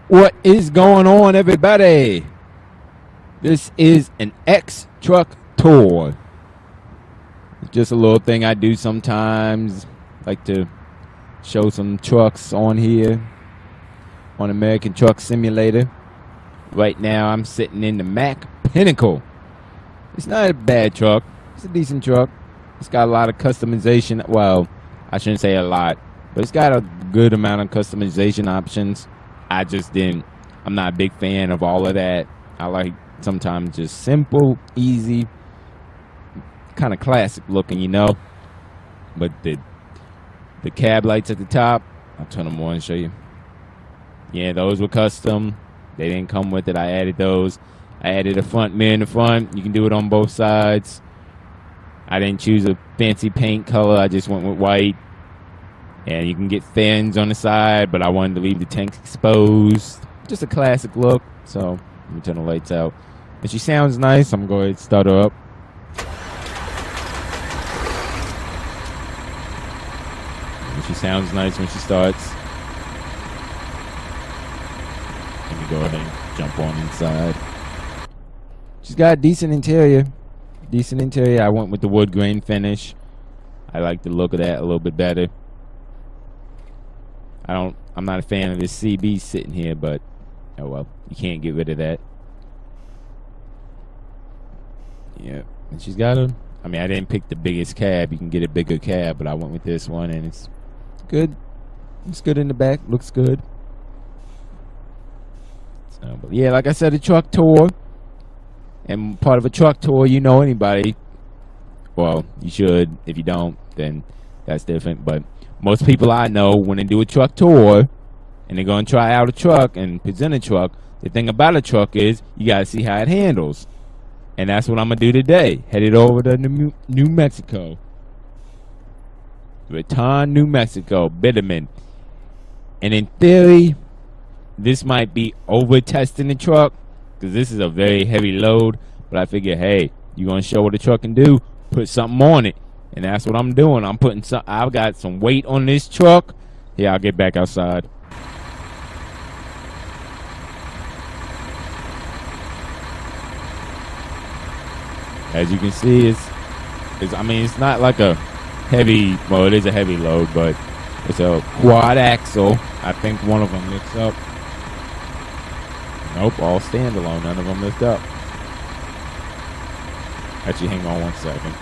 What is going on, everybody? This is an X truck tour. It's just a little thing I do sometimes. Like to show some trucks on here on American Truck Simulator. Right now I'm sitting in the Mack Pinnacle. It's not a bad truck. It's a decent truck. It's got a lot of customization. Well, I shouldn't say a lot, but it's got a good amount of customization options. I'm not a big fan of all of that. I like sometimes just simple, easy, kind of classic looking, you know. But the cab lights at the top, I'll turn them on and show you. Yeah, those were custom. They didn't come with it. I added those. I added a front mirror in the front. You can do it on both sides. I didn't choose a fancy paint color. I just went with white. And you can get fins on the side, but I wanted to leave the tanks exposed. Just a classic look. So let me turn the lights out. And she sounds nice. I'm going to start her up. And she sounds nice when she starts. Let me go ahead and jump on inside. She's got a decent interior. Decent interior. I went with the wood grain finish. I like the look of that a little bit better. I'm not a fan of this CB sitting here, but oh well, you can't get rid of that. Yeah, and she's got a, I didn't pick the biggest cab. You can get a bigger cab, but I went with this one, and it's good. It's good in the back. Looks good. So, but yeah, like I said, a truck tour. And part of a truck tour, you know anybody. Well, you should. If you don't, then that's different. But most people I know, when they do a truck tour and they're going to try out a truck and present a truck, the thing about a truck is you got to see how it handles. And that's what I'm going to do today. Headed over to New Mexico. Raton, New Mexico, Bitterman. And in theory, this might be over-testing the truck because this is a very heavy load. But I figure, hey, you're going to show what the truck can do, put something on it. And that's what I'm doing. I've got some weight on this truck. Yeah, I'll get back outside. As you can see, it's not like a heavy, well, it is a heavy load, but it's a quad axle. I think one of them lifts up. Nope, all standalone. None of them lift up. Actually, hang on one second.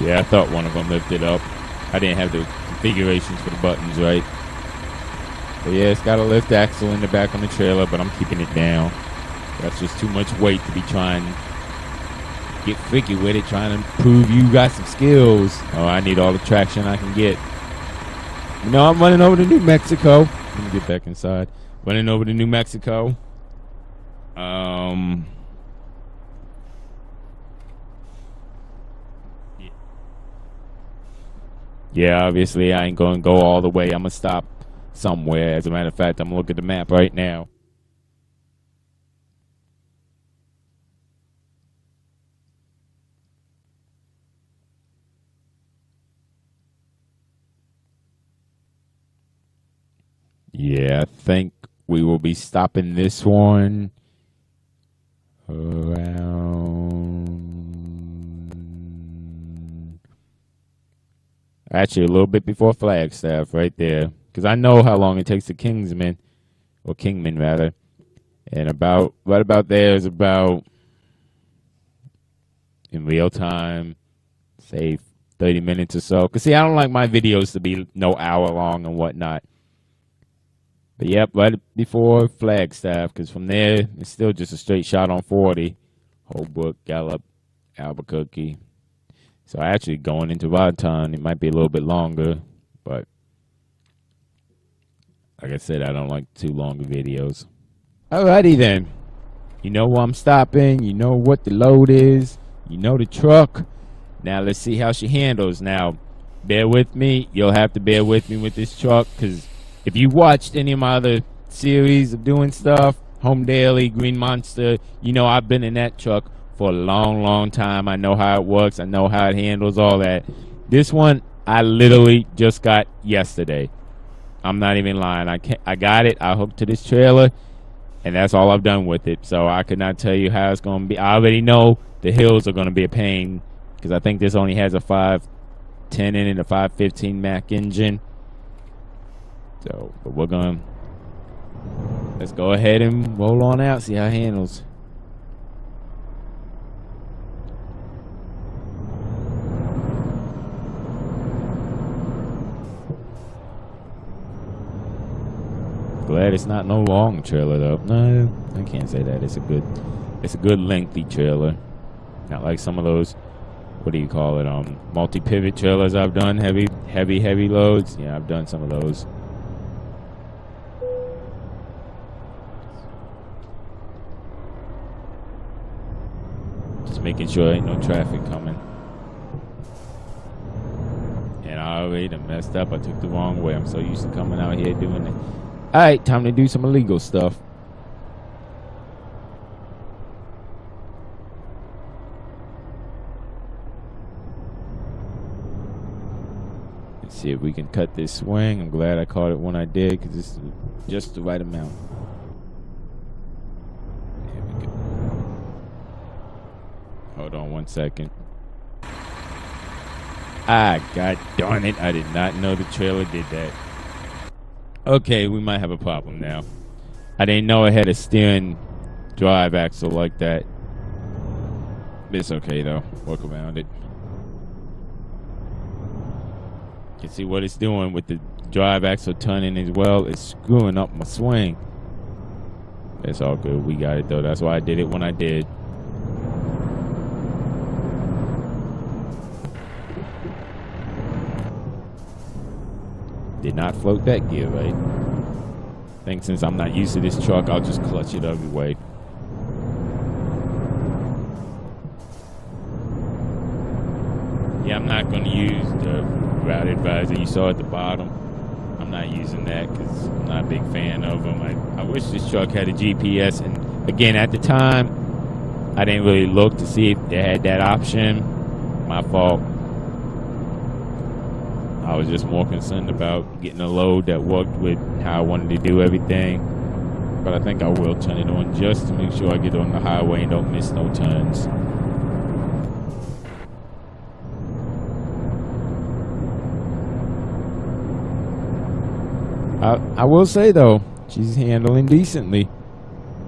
Yeah, I thought one of them lifted up. I didn't have the configurations for the buttons right. But yeah, it's got a lift axle in the back on the trailer, but I'm keeping it down. That's just too much weight to be trying to get freaky with it, trying to prove you got some skills. Oh, I need all the traction I can get. You know, I'm running over to New Mexico. Let me get back inside. Running over to New Mexico. Yeah, obviously I ain't going to go all the way. I'm going to stop somewhere. As a matter of fact, I'm going to look at the map right now. Yeah, I think we will be stopping this one around, actually a little bit before Flagstaff right there, because I know how long it takes to Kingman rather, and right about there is about, in real time, say 30 minutes or so, because see, I don't like my videos to be no hour long and whatnot. But yep, right before Flagstaff, because from there, it's still just a straight shot on 40. Holbrook, Gallup, Albuquerque. So actually going into Raton, it might be a little bit longer. But like I said, I don't like too long videos. Alrighty then. You know where I'm stopping. You know what the load is. You know the truck. Now let's see how she handles. Now, bear with me. You'll have to bear with me with this truck, because if you watched any of my other series of doing stuff, Home Daily, Green Monster, you know I've been in that truck for a long, long time. I know how it works. I know how it handles all that. This one, I literally just got yesterday. I'm not even lying. I got it. I hooked to this trailer, and that's all I've done with it. So I could not tell you how it's going to be. I already know the hills are going to be a pain because I think this only has a 510 in it, a 515 Mack engine. So, but let's go ahead and roll on out, see how it handles. Glad it's not no long trailer though. No, I can't say that. It's a good lengthy trailer. Not like some of those, what do you call it? Multi-pivot trailers I've done, heavy loads. Yeah, I've done some of those. Just making sure ain't no traffic coming. And I already done messed up. I took the wrong way. I'm so used to coming out here doing it. All right, time to do some illegal stuff. Let's see if we can cut this swing. I'm glad I caught it when I did because this is just the right amount. There we go. Hold on 1 second. God darn it. I did not know the trailer did that. Okay, we might have a problem now. I didn't know it had a steering drive axle like that. It's okay though. Work around it. You can see what it's doing with the drive axle turning as well. It's screwing up my swing. It's all good. We got it though. That's why I did it when I did. Did not float that gear right. I think since I'm not used to this truck, I'll just clutch it every way. Yeah, I'm not going to use the route advisor you saw at the bottom. I'm not using that because I'm not a big fan of them. I wish this truck had a GPS. And again, at the time, I didn't really look to see if they had that option. My fault. I was just more concerned about getting a load that worked with how I wanted to do everything. But I think I will turn it on just to make sure I get on the highway and don't miss no turns. I will say though, she's handling decently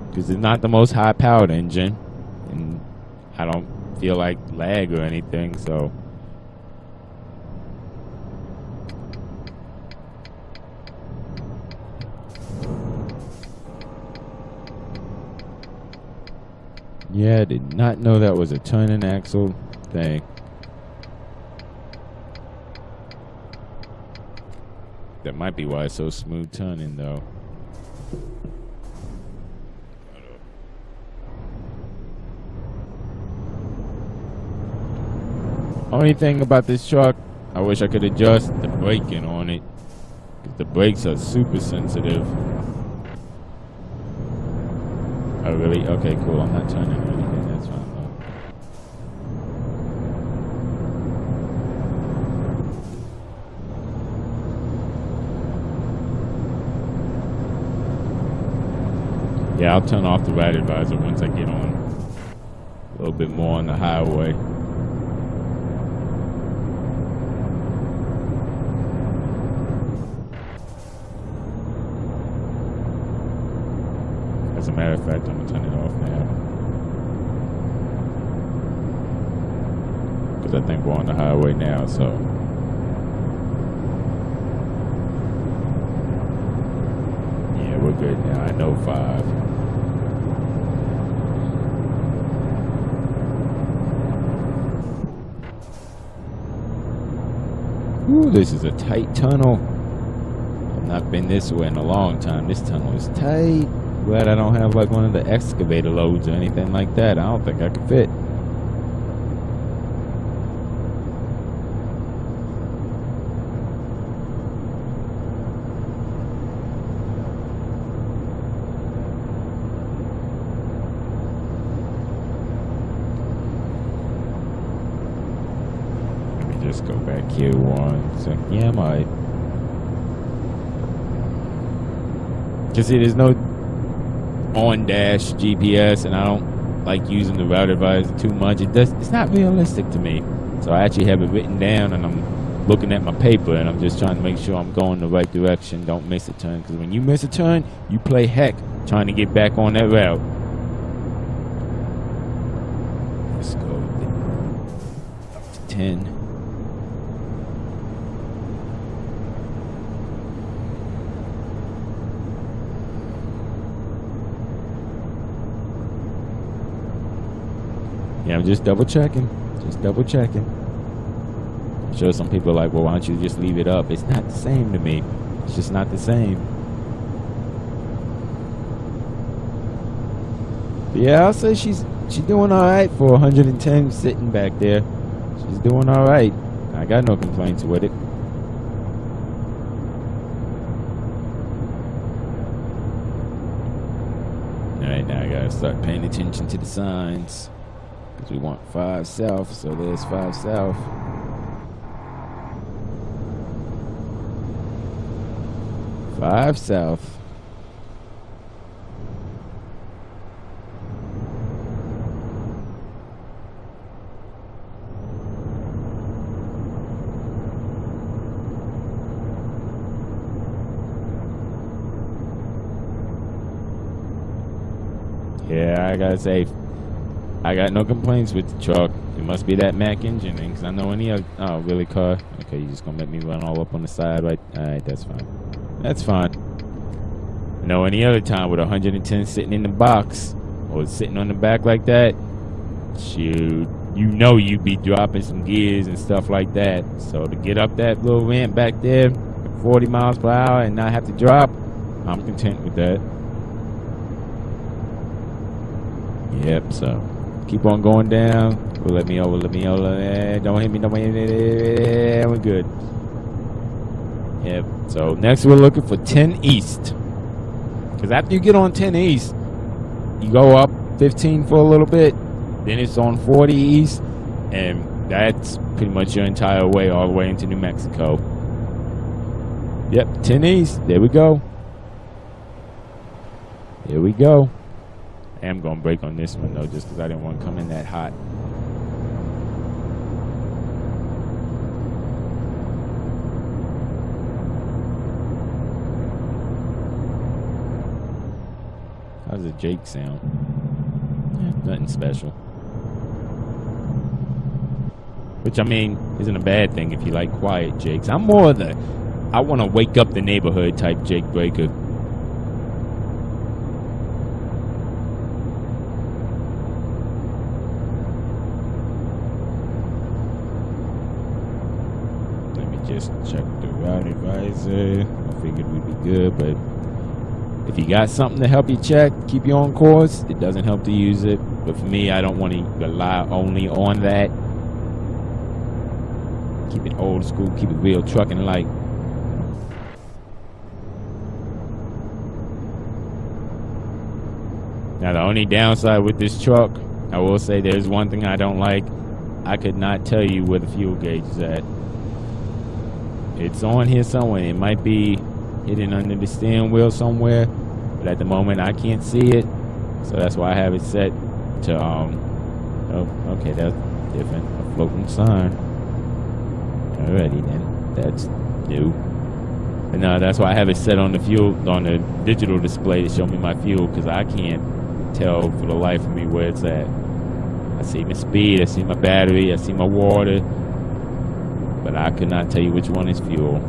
because it's not the most high-powered engine, and I don't feel like lag or anything, so. Yeah, I did not know that was a turning axle thing. That might be why it's so smooth turning, though. Only thing about this truck, I wish I could adjust the braking on it, because the brakes are super sensitive. Oh, really? Okay, cool. I'm not turning or anything. That's fine, though. Yeah, I'll turn off the ride advisor once I get on a little bit more on the highway. As a matter of fact, I'm going to turn it off now. Because I think we're on the highway now, so. Yeah, we're good now. I know 5. Ooh, this is a tight tunnel. I've not been this way in a long time. This tunnel is tight. Glad I don't have like one of the excavator loads or anything like that. I don't think I could fit. Let me just go back Q1. So yeah, I'm alright. Cause see, there's no on-dash GPS, and I don't like using the route advisor too much. It's not realistic to me. So I actually have it written down, and I'm looking at my paper, and I'm just trying to make sure I'm going the right direction. Don't miss a turn, because when you miss a turn, you play heck trying to get back on that route. Let's go up to 10. Yeah, I'm just double checking. Just double checking. I'm sure some people are like, well, why don't you just leave it up? It's not the same to me. It's just not the same. But yeah, I'll say she's doing all right for 110 sitting back there. She's doing all right. I got no complaints with it. All right, now I gotta start paying attention to the signs. Because we want 5 south, so there's 5 south. Five south. Yeah, I gotta say, I got no complaints with the truck. It must be that Mack engine, because I know any other. Oh, really, car? Okay, you just gonna make me run all up on the side, right? All right, that's fine. That's fine. No, any other time with 110 sitting in the box or sitting on the back like that, shoot, you know you'd be dropping some gears and stuff like that. So to get up that little ramp back there, 40 miles per hour, and not have to drop, I'm content with that. Yep. So keep on going down. Let me over. Don't hit me. We're good. Yep. So next we're looking for 10 east. Because after you get on 10 east, you go up 15 for a little bit. Then it's on 40 east. And that's pretty much your entire way all the way into New Mexico. Yep. 10 east. There we go. Here we go. I am going to brake on this one, though, just because I didn't want to come in that hot. How's the Jake sound? Yeah, nothing special. Which, I mean, isn't a bad thing if you like quiet Jakes. I'm more of the, I want to wake up the neighborhood type Jake breaker. Just check the route advisor. I figured we'd be good, but if you got something to help you check, keep you on course, it doesn't help to use it. But for me, I don't want to rely only on that. Keep it old school, keep it real trucking like. Now, the only downside with this truck, I will say there's one thing I don't like. I could not tell you where the fuel gauge is at. It's on here somewhere. It might be hidden under the steering wheel somewhere, but at the moment I can't see it. So that's why I have it set to oh, okay, that's different. A floating sign. Alrighty then, that's new. But no, that's why I have it set on the fuel, on the digital display to show me my fuel, because I can't tell for the life of me where it's at. I see my speed, I see my battery, I see my water, but I could not tell you which one is fuel.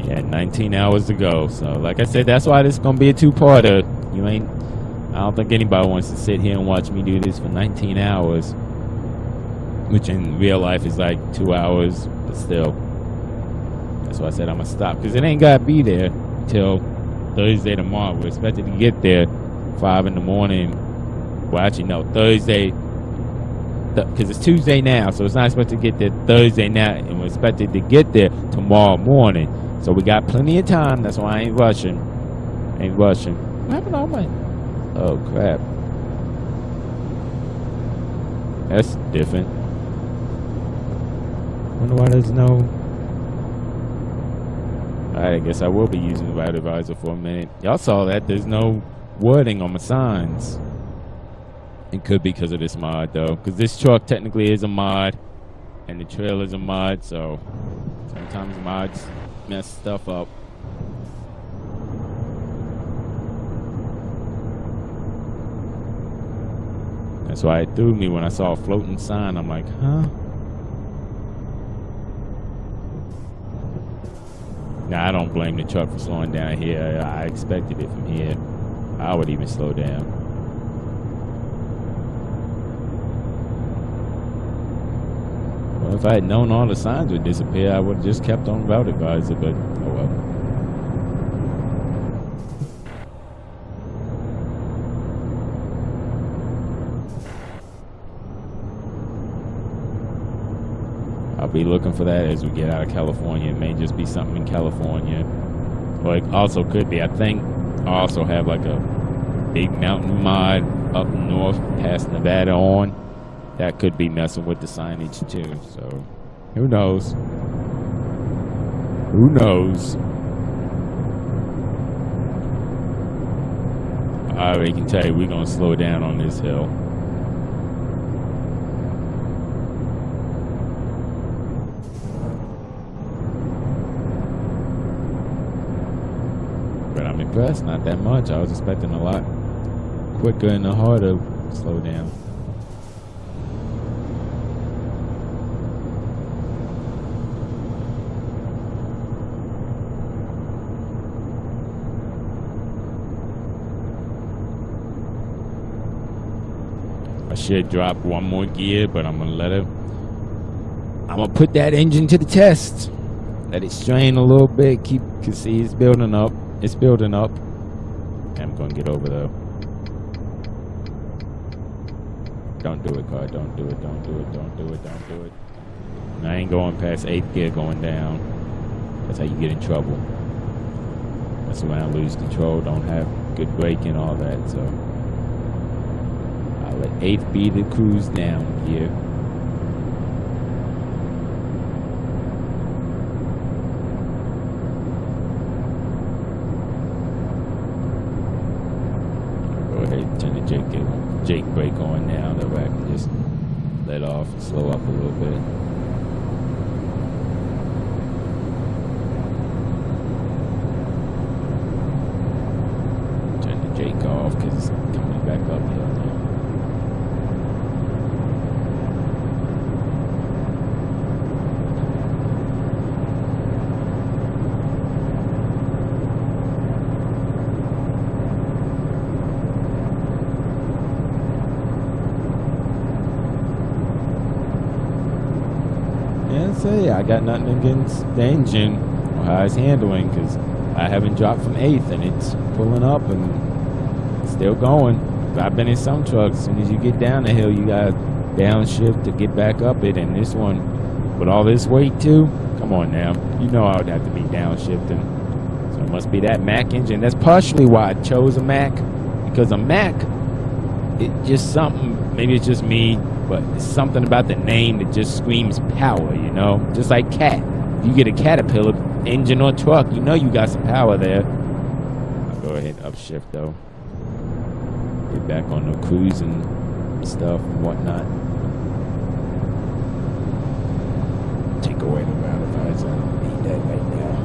Yeah, 19 hours to go. So, like I said, that's why this is going to be a two-parter. I don't think anybody wants to sit here and watch me do this for 19 hours, which in real life is like 2 hours, but still. That's why I said I'm going to stop, because it ain't got to be there until Thursday tomorrow. We're expected to get there 5 in the morning. Well, actually, no, Thursday, because it's Tuesday now, so it's not expected to get there Thursday now, and we're expected to get there tomorrow morning. So we got plenty of time. That's why I ain't rushing. Ain't rushing. What happened to all my... Oh, crap. That's different. Wonder why there's no... Alright, I guess I will be using the route advisor for a minute. Y'all saw that. There's no wording on my signs. It could be because of this mod, though. Because this truck technically is a mod. And the trail is a mod, so... Sometimes mods mess stuff up. That's why it threw me when I saw a floating sign. I'm like, huh? Nah, I don't blame the truck for slowing down here. I expected it from here. I would even slow down. Well, if I had known all the signs would disappear, I would have just kept on route advisor, but oh well. I'll be looking for that as we get out of California. It may just be something in California. Well, it also could be. I think I also have like a big mountain mod up north past Nevada on. That could be messing with the signage too. So, who knows? Who knows? I already can tell you we're going to slow down on this hill. But I'm impressed, not that much. I was expecting a lot quicker and a harder slow down. I should drop one more gear, but I'm gonna put that engine to the test. Let it strain a little bit. Can see it's building up. It's building up. Okay, I'm gonna get over though. Don't do it, car. Don't do it. Don't do it. Don't do it. Don't do it. I ain't going past 8th gear going down. That's how you get in trouble. That's when I lose control. Don't have good braking, all that. So I'll let 8th be the cruise down gear. Turn the Jake brake on now, that way I can just let off and slow up a little bit. Turn the Jake off because it's coming back up here now. Say I got nothing against the engine or how it's handling, because I haven't dropped from 8th and it's pulling up and still going. But I've been in some trucks, as soon as you get down the hill you gotta downshift to get back up it, and this one with all this weight too, come on now, you know I would have to be downshifting. So it must be that Mack engine. That's partially why I chose a Mack, because a Mack, it just something, maybe it's just me, but it's something about the name that just screams power, you know? Just like Cat. If you get a Caterpillar engine or truck, you know you got some power there. I'll go ahead and upshift though. Get back on the cruising stuff and whatnot. Take away the route advisor. I don't need that right now.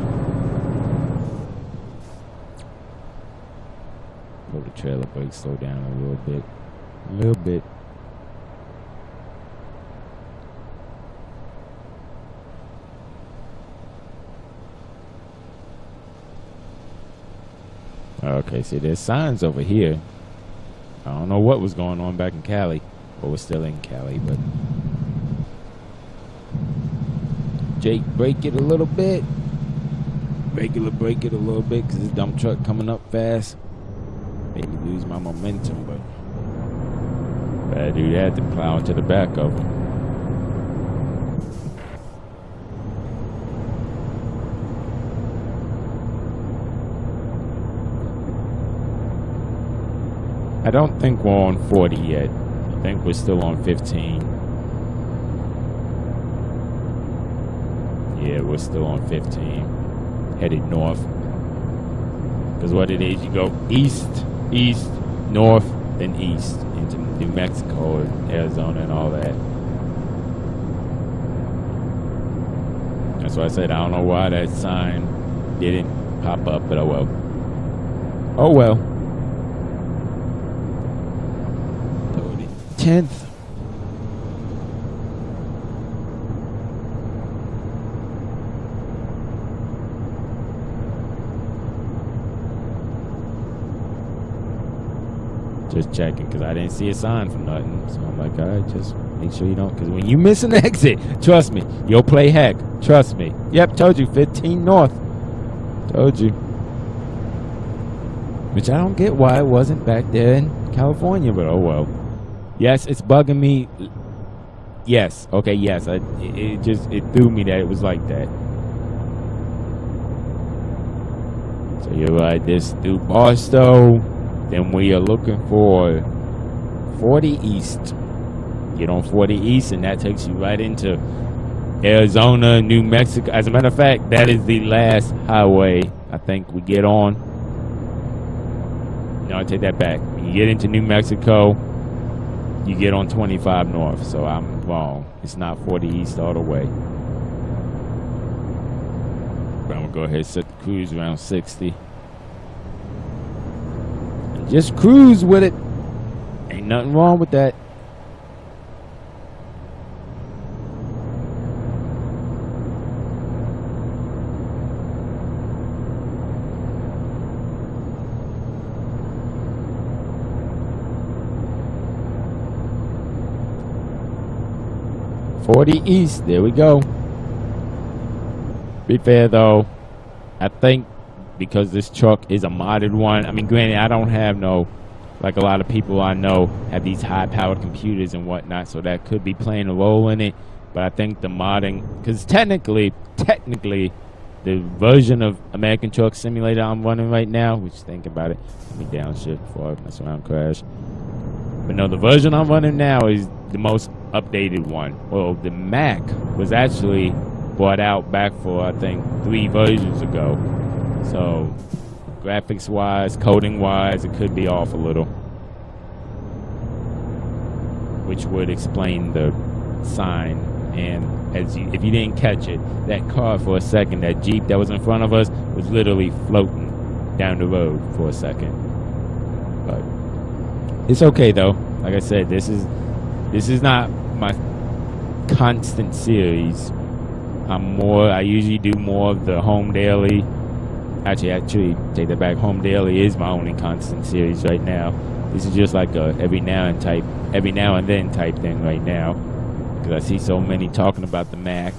Pull the trailer brake, slow down a little bit. A little bit. Okay, see, there's signs over here. I don't know what was going on back in Cali. Well, we're still in Cali, but... Jake, brake it a little bit. Regular brake it a little bit, because this dump truck coming up fast. Made me lose my momentum, but... Bad dude had to plow into the back of him. I don't think we're on 40 yet. I think we're still on 15. Yeah, we're still on 15. Headed north. Because what it is, you go east, north, then east into New Mexico and Arizona and all that. That's why I said I don't know why that sign didn't pop up, but oh well. Oh well. 10th. Just checking because I didn't see a sign for nothing. So I'm like, all right, just make sure you don't. Because when you miss an exit, trust me, you'll play heck. Trust me. Yep, told you, 15 north. Told you. Which I don't get why it wasn't back there in California, but oh well. Yes, it's bugging me. Yes, okay, yes. It threw me that it was like that. So you're right, this through Barstow. Then we are looking for 40 East. Get on 40 East, and that takes you right into Arizona, New Mexico. As a matter of fact, that is the last highway I think we get on. No, I take that back. When you get into New Mexico, you get on 25 North. So I'm wrong. It's not 40 East all the way. But I'm going to go ahead and set the cruise around 60. Just cruise with it. Ain't nothing wrong with that. $40 East. There we go. Be fair though, I think because this truck is a modded one. I mean, granted, I don't have no, like a lot of people I know have these high-powered computers and whatnot, so that could be playing a role in it. But I think the modding, because technically, the version of American Truck Simulator I'm running right now, which think about it, let me downshift before I mess around crash. But no, the version I'm running now is the most updated one. Well, the Mac was actually brought out back for, I think, 3 versions ago. So, graphics-wise, coding-wise, it could be off a little. Which would explain the sign. And if you didn't catch it, that car for a second, that Jeep that was in front of us, was literally floating down the road for a second. But it's okay though. Like I said, this is not my constant series. I usually do more of the home daily. Actually, take that back. Home daily is my only constant series right now. This is just like a every now and then type thing right now, because I see so many talking about the Mac.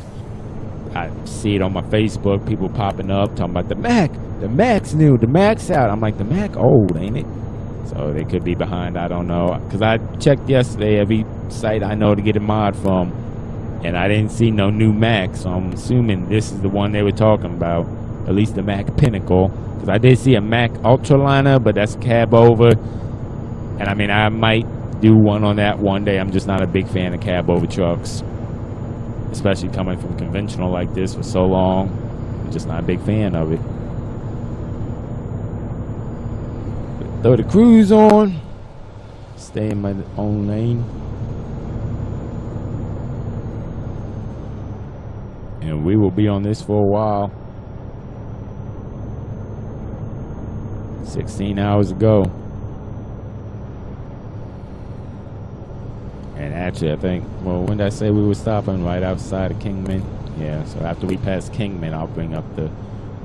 I see it on my Facebook, people popping up talking about the Mac. The Mac's new. The Mac's out. I'm like, the Mac old, ain't it? So they could be behind. I don't know. Because I checked yesterday every site I know to get a mod from, and I didn't see no new Mac. So I'm assuming this is the one they were talking about. At least the Mack Pinnacle, because I did see a Mack Ultraliner, but that's cab over. And I mean, I might do one on that one day. I'm just not a big fan of cab over trucks, especially coming from conventional like this for so long. I'm just not a big fan of it. Throw the cruise on, stay in my own lane, and we will be on this for a while. 16 hours ago. And actually, I think, well, when did I say we were stopping? Right outside of Kingman? Yeah, so after we pass Kingman, I'll bring up the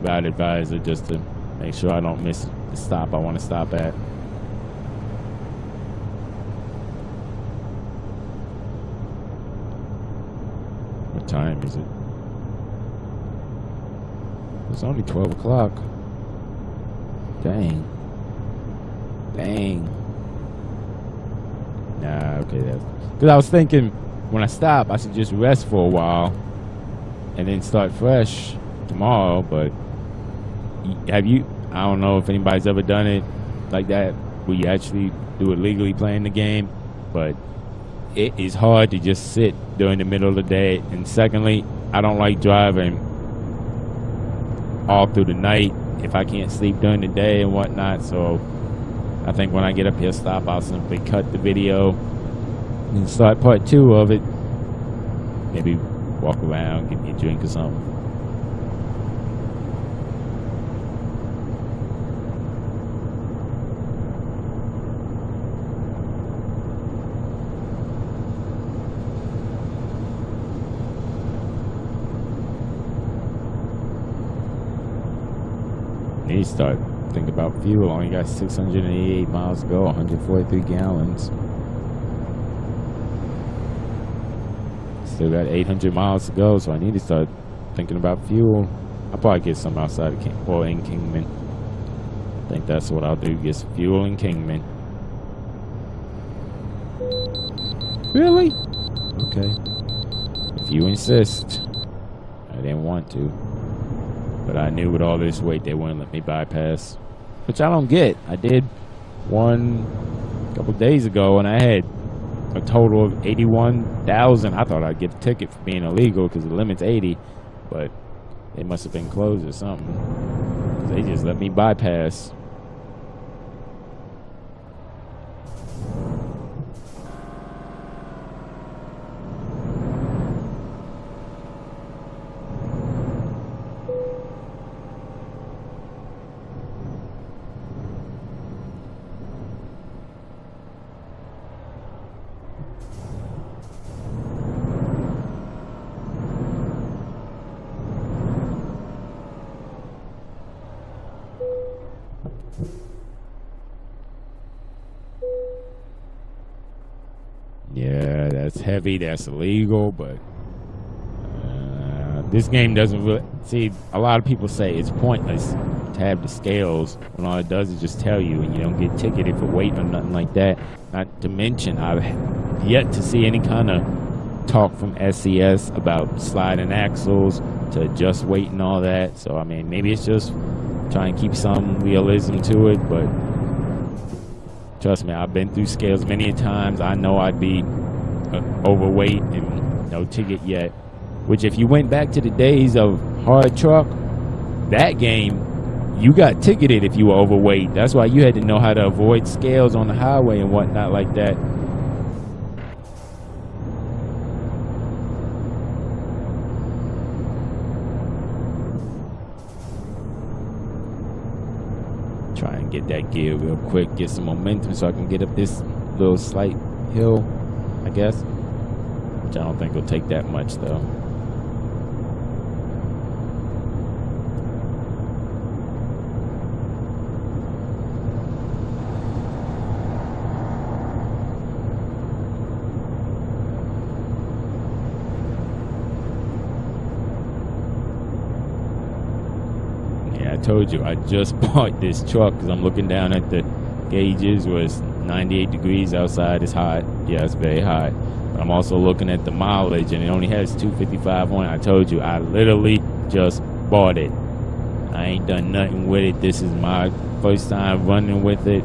route advisor just to make sure I don't miss the stop I want to stop at. What time is it? It's only 12 o'clock. Dang. Nah, okay, that's... Because I was thinking, when I stop, I should just rest for a while and then start fresh tomorrow, but have you... I don't know if anybody's ever done it like that we actually do it legally playing the game, but it is hard to just sit during the middle of the day. And secondly, I don't like driving all through the night if I can't sleep during the day and whatnot. So I think when I get up here, stop, I'll simply cut the video and start part 2 of it. Maybe walk around, get me a drink or something. Need to start thinking about fuel. Only got 688 miles to go, 143 gallons. Still got 800 miles to go, so I need to start thinking about fuel. I'll probably get some outside of or in Kingman. I think that's what I'll do, get some fuel in Kingman. Really? Okay. If you insist. I didn't want to. But I knew with all this weight they wouldn't let me bypass. Which I don't get. I did one a couple days ago and I had a total of 81,000. I thought I'd get a ticket for being illegal because the limit's 80, but they must have been closed or something. They just let me bypass. Yeah, that's heavy, that's illegal, but this game doesn't really... See, a lot of people say it's pointless to have the scales when all it does is just tell you and you don't get ticketed for weight or nothing like that. Not to mention, I've yet to see any kind of talk from SES about sliding axles to adjust weight and all that. So, I mean, maybe it's just trying to keep some realism to it, but trust me, I've been through scales many times. I know I'd be overweight and no ticket yet. Which, if you went back to the days of Hard Truck, that game, you got ticketed if you were overweight. That's why you had to know how to avoid scales on the highway and whatnot like that. Try and get that gear real quick, get some momentum so I can get up this little slight hill, I guess. Which I don't think will take that much though. I told you I just bought this truck because I'm looking down at the gauges where it's 98 degrees outside. It's hot. Yeah, it's very hot. But I'm also looking at the mileage and it only has 255 on it. I told you I literally just bought it. I ain't done nothing with it. This is my first time running with it.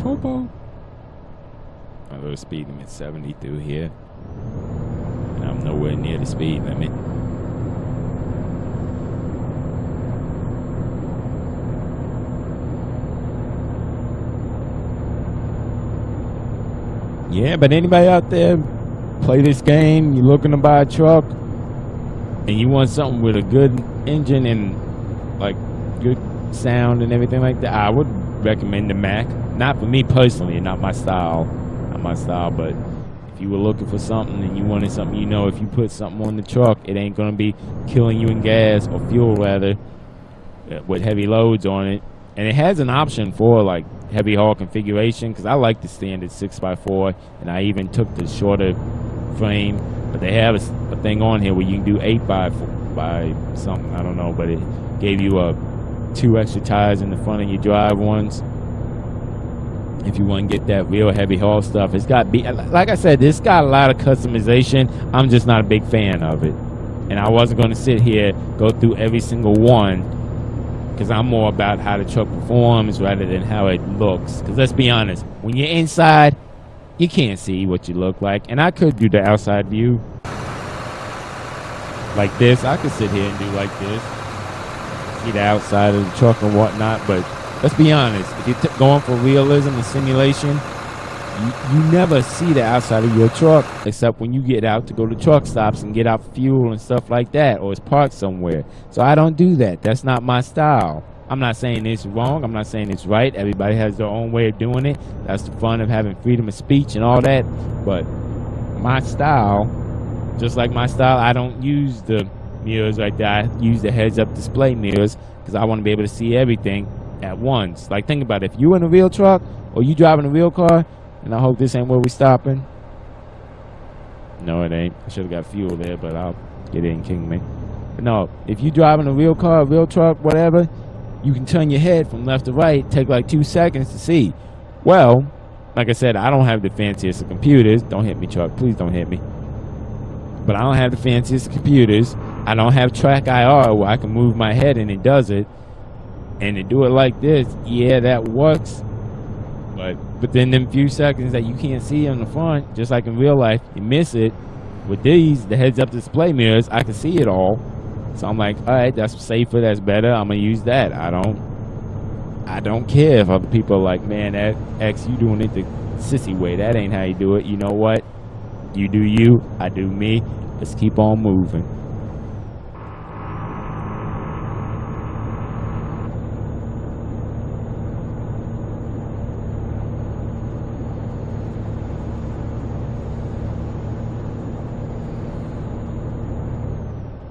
Popo. A little speed limit 70 through here. And I'm nowhere near the speed limit. Yeah, but anybody out there play this game, you're looking to buy a truck, and you want something with a good engine and like good sound and everything like that, I would recommend the Mack. Not for me personally, not my style, but if you were looking for something and you wanted something, you know, if you put something on the truck, it ain't gonna be killing you in gas or fuel rather, with heavy loads on it. And it has an option for like heavy haul configuration, because I like the standard 6x4, and I even took the shorter frame But they have a thing on here where you can do 8 by something, I don't know, but it gave you 2 extra tires in the front of your drive ones. If you want to get that real heavy haul stuff, it's got like I said, this got a lot of customization. I'm just not a big fan of it, and I wasn't going to sit here go through every single one, because I'm more about how the truck performs rather than how it looks. Because let's be honest, when you're inside, you can't see what you look like. And I could do the outside view like this. I could sit here and do like this, see the outside of the truck and whatnot. But let's be honest, if you're going for realism and simulation, you never see the outside of your truck except when you get out to go to truck stops and get out fuel and stuff like that, or it's parked somewhere. So I don't do that. That's not my style. I'm not saying it's wrong. I'm not saying it's right. Everybody has their own way of doing it. That's the fun of having freedom of speech and all that. But my style, just like my style, I don't use the mirrors right there. I use the heads-up display mirrors because I want to be able to see everything at once. Like, think about it. If you in a real truck or you driving a real car, and I hope this ain't where we stopping. No, it ain't. I should have got fuel there, but I'll get in, king me. But no, if you driving a real car, a real truck, whatever, you can turn your head from left to right, take like 2 seconds to see. Well, like I said, I don't have the fanciest of computers. Don't hit me, truck. Please don't hit me. But I don't have the fanciest of computers. I don't have track IR where I can move my head and it does it. And to do it like this, yeah, that works. But within them few seconds that you can't see on the front, just like in real life, you miss it. With these, the heads-up display mirrors, I can see it all. So I'm like, all right, that's safer, that's better. I'm gonna use that. I don't care if other people are like, man, that X, you doing it the sissy way. That ain't how you do it. You know what? You do you, I do me. Let's keep on moving.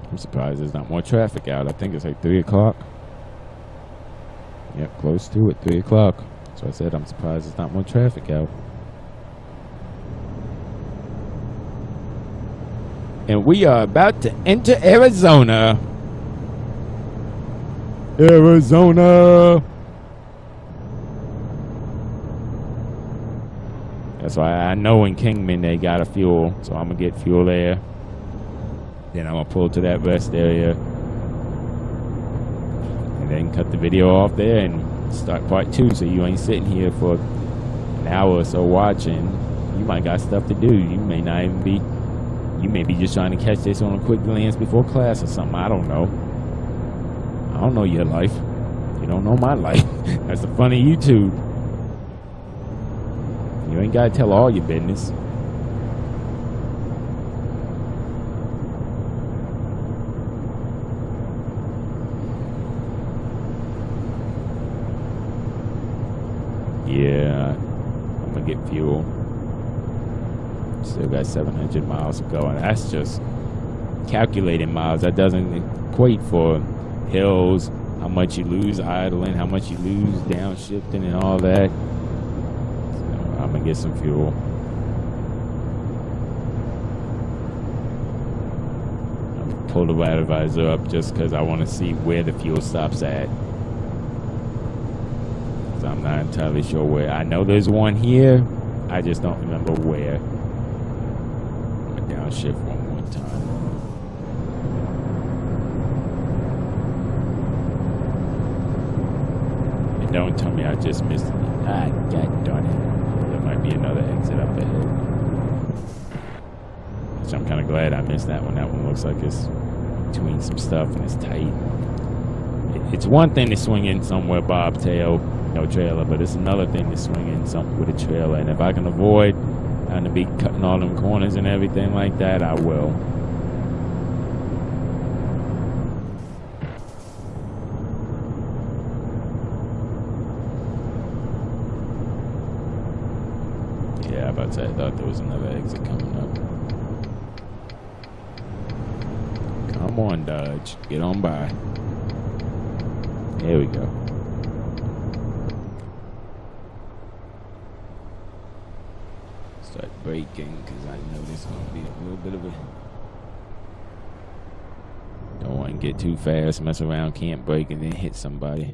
I'm surprised there's not more traffic out. I think it's like 3 o'clock. Yep, close to it, 3 o'clock. So I said I'm surprised there's not more traffic out. And we are about to enter Arizona. Arizona. That's why I know in Kingman they got a fuel. So I'm going to get fuel there. Then I'm going to pull to that rest area. And then cut the video off there and start part 2. So you ain't sitting here for an hour or so watching. You might got stuff to do. You may not even be. You may be just trying to catch this on a quick glance before class or something. I don't know. I don't know your life. You don't know my life. That's the fun of YouTube. You ain't got to tell all your business. Yeah, I'm gonna get fuel. Still got 700 miles to go, and that's just calculating miles. That doesn't equate for hills, how much you lose idling, how much you lose downshifting and all that. So I'm gonna get some fuel. I'm gonna pull the radar visor up just because I want to see where the fuel stops at. I'm not entirely sure where. I know there's one here. I just don't remember where. I'm gonna downshift one more time. And don't tell me I just missed it. Ah, god darn it. There might be another exit up ahead. Which I'm kind of glad I missed that one. That one looks like it's between some stuff and it's tight. It's one thing to swing in somewhere bobtail, no trailer, but it's another thing to swing in something with a trailer. And if I can avoid having to be cutting all them corners and everything like that, I will. Yeah, about to say, I thought there was another exit coming up. Come on, Dodge. Get on by. There we go. Start braking because I know this is going to be a little bit of a... Don't want to get too fast, mess around, can't brake, and then hit somebody.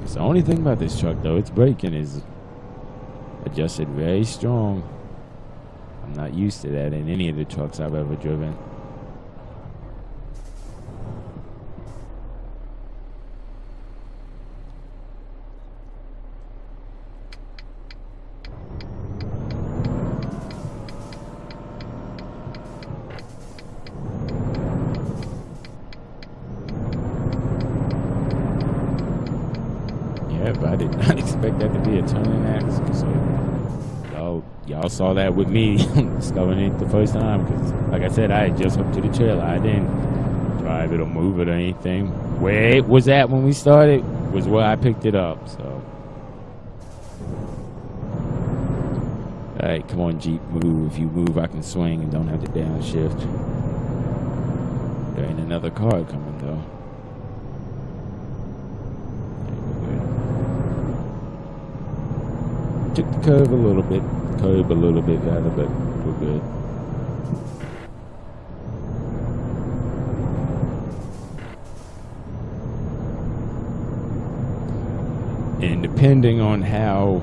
It's the only thing about this truck, though. Its braking is adjusted very strong. I'm not used to that in any of the trucks I've ever driven. I did not expect that to be a turning axle. So y'all saw that with me discovering it the first time. Because, like I said, I had just hooked to the trailer. I didn't drive it or move it or anything. Where it was at when we started was where I picked it up. So, all right, come on, Jeep, move. If you move, I can swing and don't have to downshift. There ain't another car coming though. Took the curve a little bit rather, but we're good. And depending on how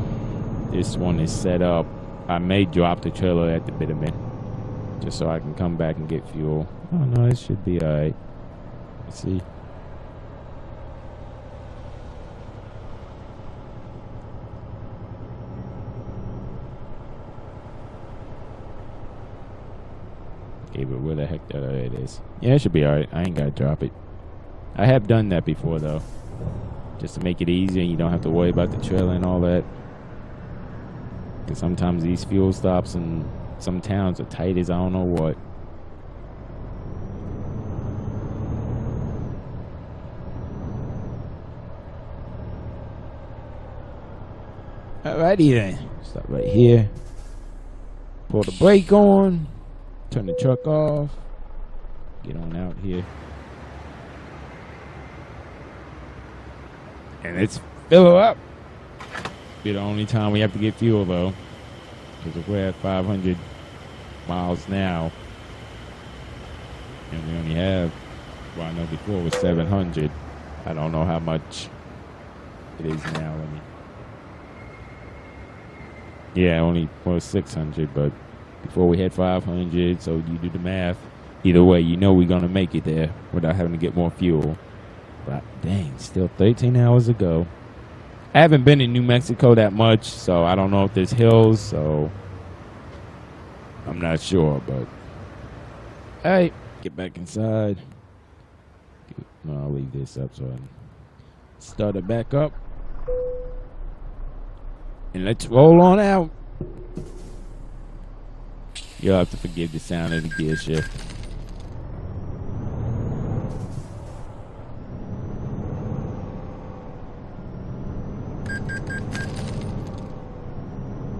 this one is set up, I may drop the trailer at the bitumen just so I can come back and get fuel. Oh no, it should be all right. Let's see. But where the heck that it is? Yeah, it should be alright. I ain't gotta drop it. I have done that before though, just to make it easy and you don't have to worry about the trailer and all that. Because sometimes these fuel stops in some towns are tight as I don't know what. Alrighty then. Stop right here. Pull the brake on. Turn the truck off. Get on out here. And it's fill up. Be the only time we have to get fuel though. Because if we're at 500 miles now. And we only have, well I know before it was 700. I don't know how much it is now. Yeah, only was 600, but before we had 500, so you do the math. Either way, you know we're going to make it there without having to get more fuel. But dang, still 13 hours ago. I haven't been in New Mexico that much, so I don't know if there's hills, so I'm not sure, but all right, get back inside. No, I'll leave this up so I can start it back up. And let's roll on out. You'll have to forgive the sound of the gear shift.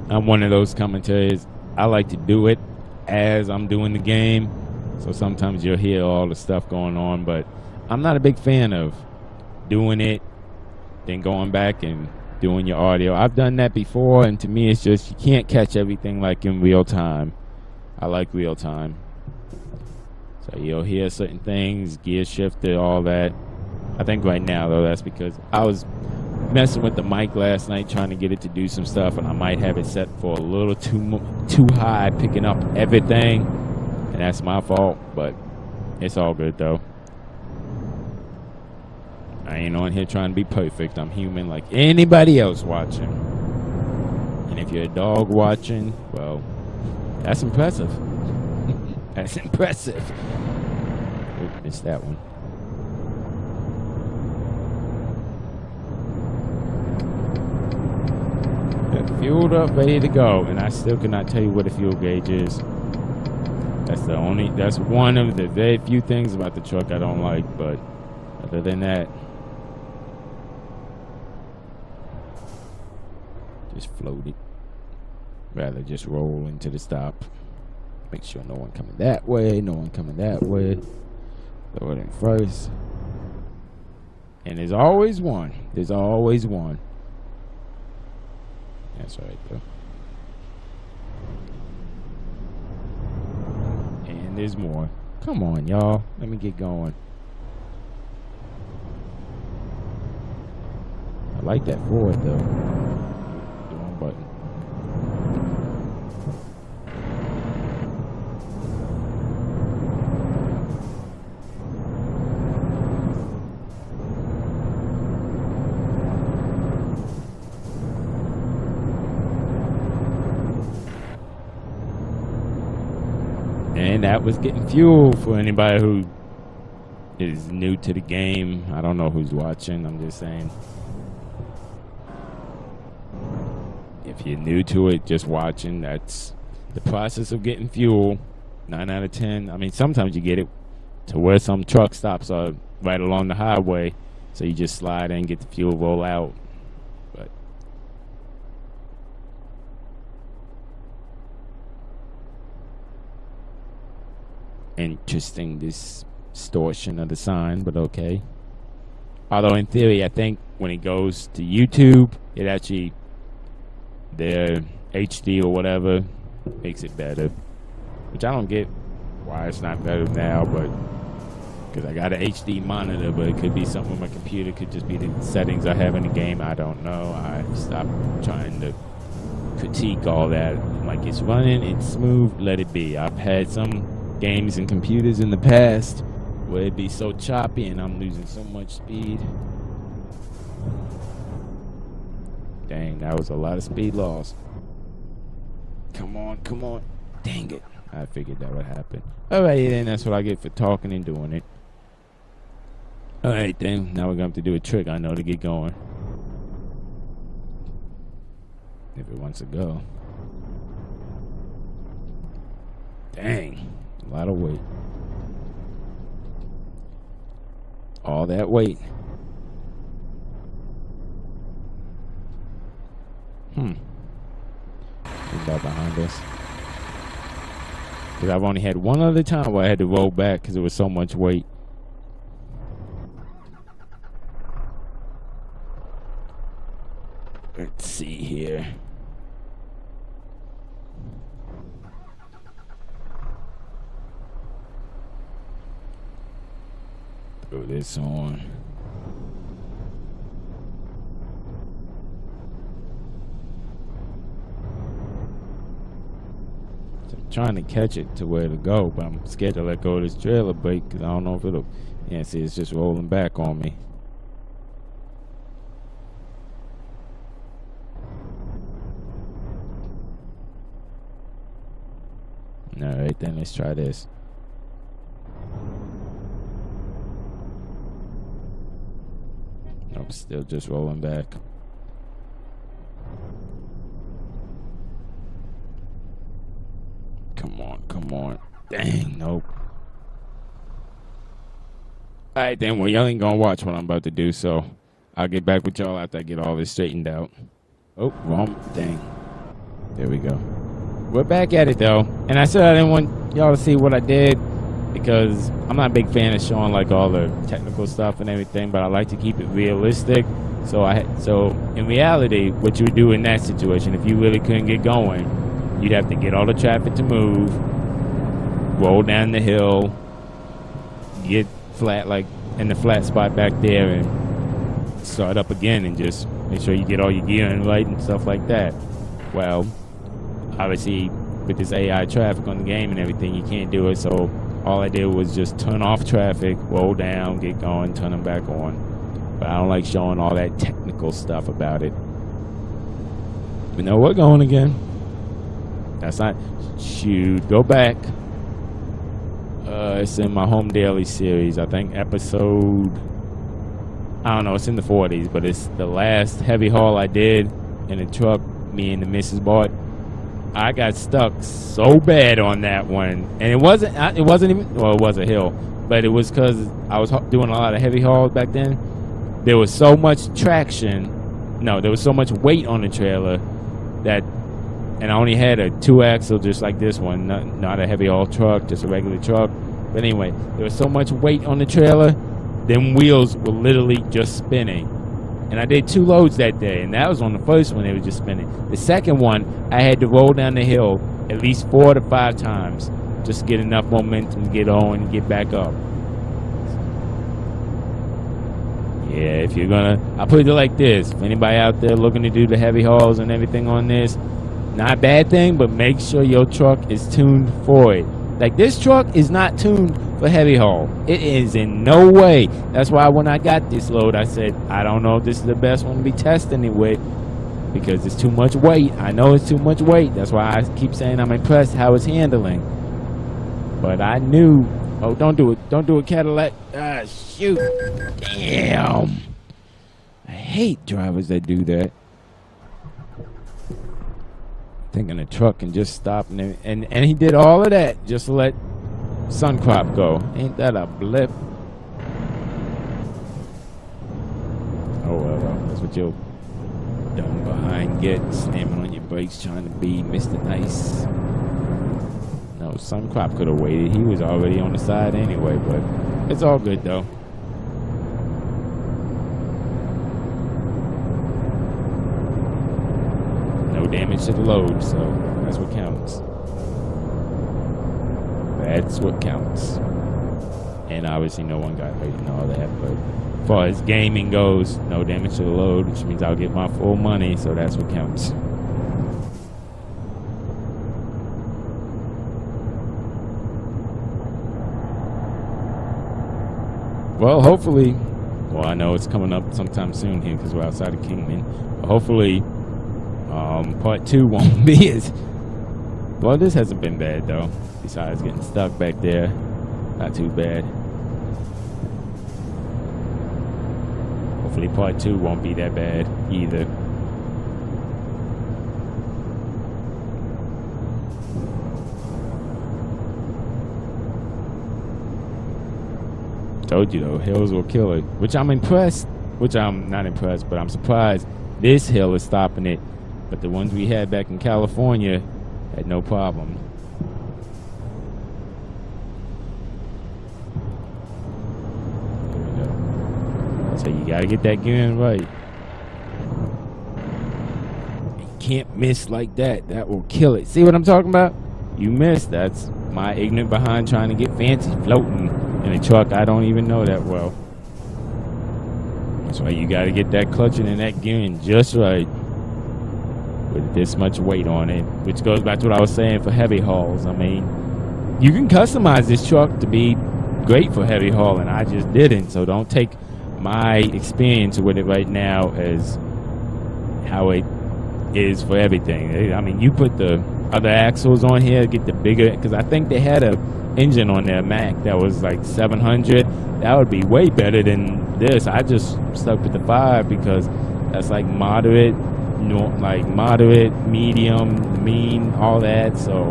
I'm one of those commentators. I like to do it as I'm doing the game. So sometimes you'll hear all the stuff going on, but I'm not a big fan of doing it, then going back and doing your audio. I've done that before, and to me it's just, you can't catch everything like in real time. I like real time. So you'll hear certain things, gear shifter, all that. I think right now, though, that's because I was messing with the mic last night trying to get it to do some stuff, and I might have it set for a little too high, picking up everything, and that's my fault, but it's all good, though. I ain't on here trying to be perfect. I'm human like anybody else watching. And if you're a dog watching, well, that's impressive. That's impressive. Oop, missed that one. Fueled up, ready to go, and I still cannot tell you what the fuel gauge is. That's one of the very few things about the truck I don't like, but other than that, just float it. Rather just roll into the stop. Make sure no one coming that way, no one coming that way. Throw it in first. And there's always one. There's always one. That's right, though. there's more. Come on, y'all. Let me get going. I like that forward, though. The wrong button. And that was getting fuel for anybody who is new to the game. I don't know who's watching. I'm just saying. If you're new to it, just watching, that's the process of getting fuel. 9 out of 10. I mean, sometimes you get it to where some truck stops are right along the highway. So you just slide in, get the fuel, roll out. But interesting distortion of the sign, but okay. Although in theory, I think when it goes to YouTube, it actually, their HD or whatever makes it better, which I don't get why it's not better now, but because I got an HD monitor, but it could be something with my computer, could just be the settings I have in the game. I don't know. I stopped trying to critique all that. Like, it's running, it's smooth, let it be. I've had some games and computers in the past where it'd be so choppy and I'm losing so much speed. Dang, that was a lot of speed loss. Come on, come on. Dang it. I figured that would happen. Alright then, that's what I get for talking and doing it. Alright then, now we're going to have to do a trick I know to get going. If it wants to go. Dang. A lot of weight. All that weight. About behind us. Because I've only had one other time where I had to roll back because it was so much weight. Let's see here. Throw this on. Trying to catch it to where to go, but I'm scared to let go of this trailer brake because I don't know if it'll. Yeah, see, it's just rolling back on me. Alright, then let's try this. Nope, still just rolling back. Come on, come on. Dang, nope. Alright then, well, y'all ain't gonna watch what I'm about to do, so I'll get back with y'all after I get all this straightened out. Oh, wrong thing. There we go. We're back at it, though. And I said I didn't want y'all to see what I did because I'm not a big fan of showing, like, all the technical stuff and everything, but I like to keep it realistic. So in reality, what you would do in that situation, if you really couldn't get going, you'd have to get all the traffic to move, roll down the hill, get flat, like in the flat spot back there, and start up again and just make sure you get all your gear in right and stuff like that. Well, obviously, with this AI traffic on the game and everything, you can't do it, so all I did was just turn off traffic, roll down, get going, turn them back on. But I don't like showing all that technical stuff about it. But no, we're going again. That's not. Shoot, go back. It's in my Home Daily series. I think episode. I don't know. It's in the 40s, but it's the last heavy haul I did in a truck. Me and the missus bought. I got stuck so bad on that one, and it wasn't even. Well, it was a hill, but it was because I was doing a lot of heavy hauls back then. There was so much traction. No, there was so much weight on the trailer that. And I only had a 2-axle just like this one, not a heavy haul truck, just a regular truck. But anyway, there was so much weight on the trailer, them wheels were literally just spinning. And I did 2 loads that day, and that was on the first one, they were just spinning. The second one, I had to roll down the hill at least 4 to 5 times just get enough momentum to get on and get back up. Yeah, if you're gonna, I put it like this: if anybody out there looking to do the heavy hauls and everything on this, not a bad thing, but make sure your truck is tuned for it. Like, this truck is not tuned for heavy haul. It is in no way. That's why when I got this load, I said, I don't know if this is the best one to be testing it with, because it's too much weight. I know it's too much weight. That's why I keep saying I'm impressed how it's handling. But I knew, oh, don't do it. Don't do it, Cadillac. Ah, shoot. Damn. I hate drivers that do that. Thinking the truck can just stop, and he did all of that just to let Suncrop go. Ain't that a blip? Oh well, that's what you're dumb behind get, slamming on your brakes, trying to be Mr. Nice. No, Suncrop could have waited. He was already on the side anyway, but it's all good though. Damage to the load, so that's what counts. That's what counts. And obviously no one got hurt and all that, but as far as gaming goes, no damage to the load, which means I'll get my full money, so that's what counts. Well, hopefully, well, I know it's coming up sometime soon here because we're outside of Kingman, but hopefully part 2 won't be as well. This hasn't been bad though, besides getting stuck back there. Not too bad. Hopefully part 2 won't be that bad either. Told you though, hills will kill it, which I'm impressed, which I'm not impressed, but I'm surprised this hill is stopping it. But the ones we had back in California had no problem. There we go. So you gotta get that gearing right. You can't miss like that. That will kill it. See what I'm talking about? You missed. That's my ignorant behind trying to get fancy floating in a truck I don't even know that well. That's why you gotta get that clutching and that gearing just right. With this much weight on it, which goes back to what I was saying for heavy hauls. I mean, you can customize this truck to be great for heavy haul, and I just didn't. So don't take my experience with it right now as how it is for everything. I mean, you put the other axles on here, get the bigger, because I think they had a engine on their Mack that was like 700. That would be way better than this. I just stuck with the 5 because that's like moderate. No, like moderate, medium, mean, all that. So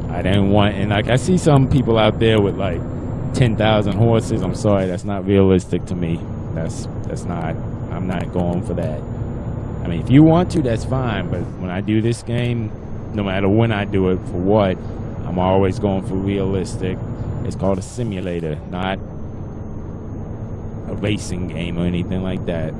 I didn't want, and like I see some people out there with like 10,000 horses. I'm sorry, that's not realistic to me. That's not. I'm not going for that. I mean, if you want to, that's fine. But when I do this game, no matter when I do it for what, I'm always going for realistic. It's called a simulator, not a racing game or anything like that.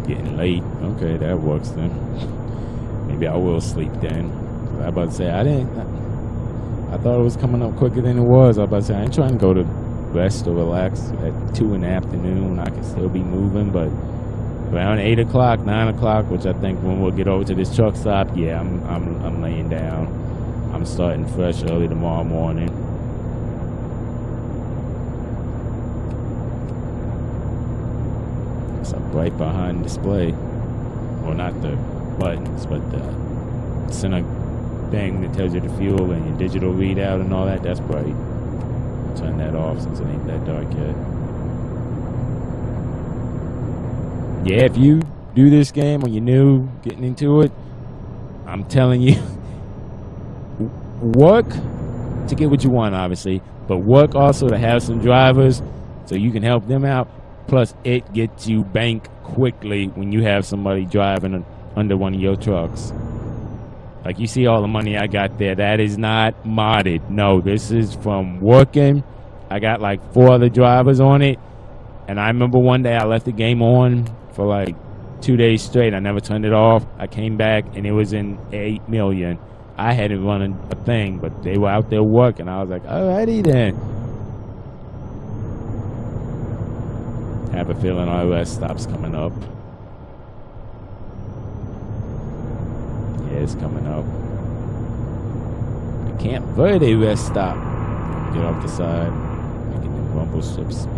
Getting late. Okay, that works then. Maybe I will sleep then. I was about to say I thought it was coming up quicker than it was. I was about to say I ain't trying to go to rest or relax at 2 in the afternoon. I can still be moving, but around 8 o'clock, 9 o'clock, which I think when we'll get over to this truck stop, yeah, I'm laying down. I'm starting fresh early tomorrow morning. It's up right behind display. Well, not the buttons, but the center thing that tells you the fuel and your digital readout and all that. That's bright. Turn that off since it ain't that dark yet. Yeah, if you do this game when you're new, getting into it, I'm telling you, work to get what you want, obviously, but work also to have some drivers so you can help them out. Plus, it gets you bank quickly when you have somebody driving under one of your trucks. Like, you see all the money I got there. That is not modded. No, this is from working. I got like 4 other drivers on it. And I remember one day I left the game on for like 2 days straight. I never turned it off. I came back and it was in 8 million. I hadn't run a thing, but they were out there working. I was like, alrighty then. Have a feeling our rest stop's coming up. Yeah, it's coming up. The Camp Verde rest stop. Get off the side. Making the rumble strip speak.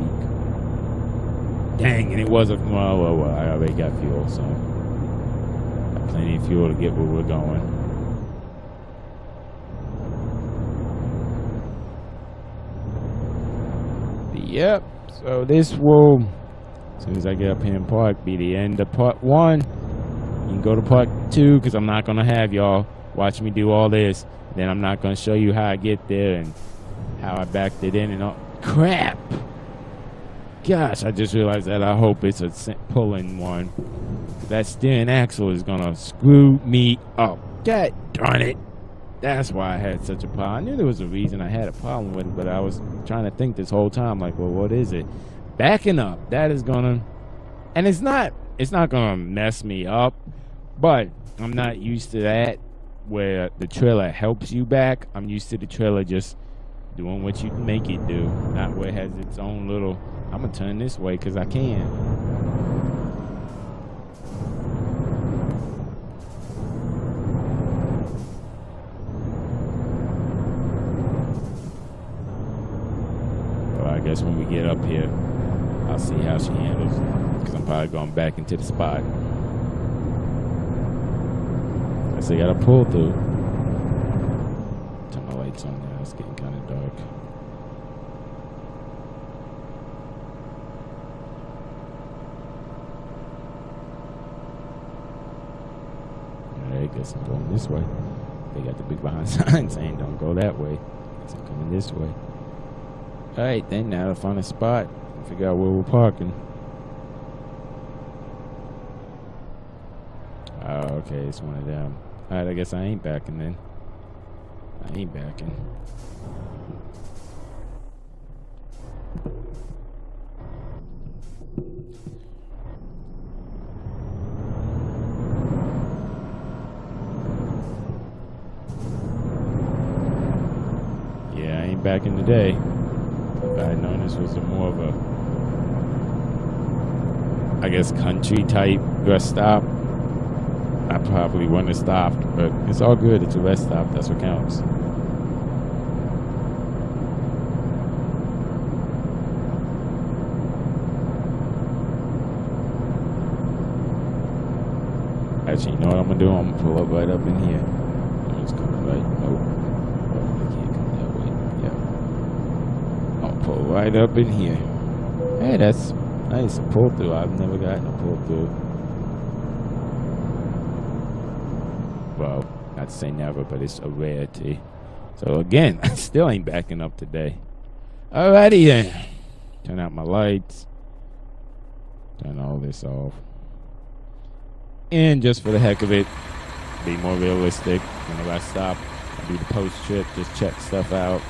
Dang, and it was a well, I already got fuel, so got plenty of fuel to get where we're going. Yep, so this will, as soon as I get up here in park, be the end of part 1. You can go to part 2 because I'm not going to have y'all watch me do all this. Then I'm not going to show you how I get there and how I backed it in and all. Crap! Gosh, I just realized that. I hope it's a pulling one. That steering axle is going to screw me up. God darn it. That's why I had such a problem. I knew there was a reason I had a problem with it, but I was trying to think this whole time, like, well, what is it? Backing up, that is going to, and it's not going to mess me up, but I'm not used to that where the trailer helps you back. I'm used to the trailer just doing what you make it do, not where it has its own little, I'm going to turn this way because I can. Well, I guess when we get up here, I'll see how she handles it because I'm probably going back into the spot. I guess I got to pull through. Turn my lights on now. It's getting kind of dark. I guess I'm going this way. They got the big behind sign saying don't go that way. Guess I'm coming this way. Alright, then now to find a spot and figure out where we're parking. Oh, okay, it's one of them. Alright, I guess I ain't backing then. I ain't backing. Back in the day, if I had known this was a more of a, I guess, country type rest stop, I probably wouldn't have stopped, but it's all good. It's a rest stop. That's what counts. Actually, you know what I'm gonna do? I'm gonna pull up right up in here. I'm just coming right. Nope. Pull right up in here. Hey, that's nice. A pull through. I've never gotten a pull through. Well, not to say never, but it's a rarity. So again, I still ain't backing up today. Alrighty then. Turn out my lights. Turn all this off. And just for the heck of it, be more realistic. Whenever I stop, I do the post trip, just check stuff out.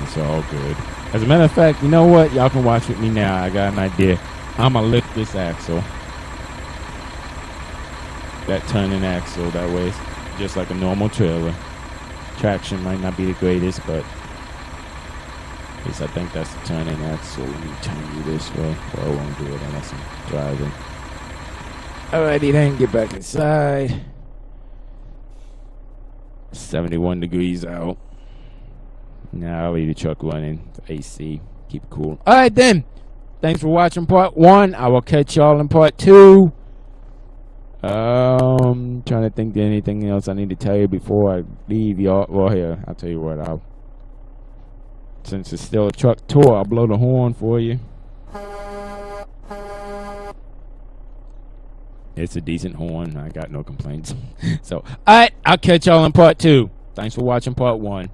It's all good. As a matter of fact, you know what? Y'all can watch with me now. I got an idea. I'm going to lift this axle. That turning axle. That way it's just like a normal trailer. Traction might not be the greatest, but at least I think that's the turning axle. Let me turn you this way. Well, I won't do it unless I'm driving. Alrighty then, get back inside. 71 degrees out. Now I'll leave the truck running, AC, keep it cool. All right then, thanks for watching part 1. I will catch y'all in part 2. Trying to think of anything else I need to tell you before I leave y'all. Well, here, I'll tell you what. Since it's still a truck tour, I'll blow the horn for you. It's a decent horn. I got no complaints. So, all right, I'll catch y'all in part 2. Thanks for watching part 1.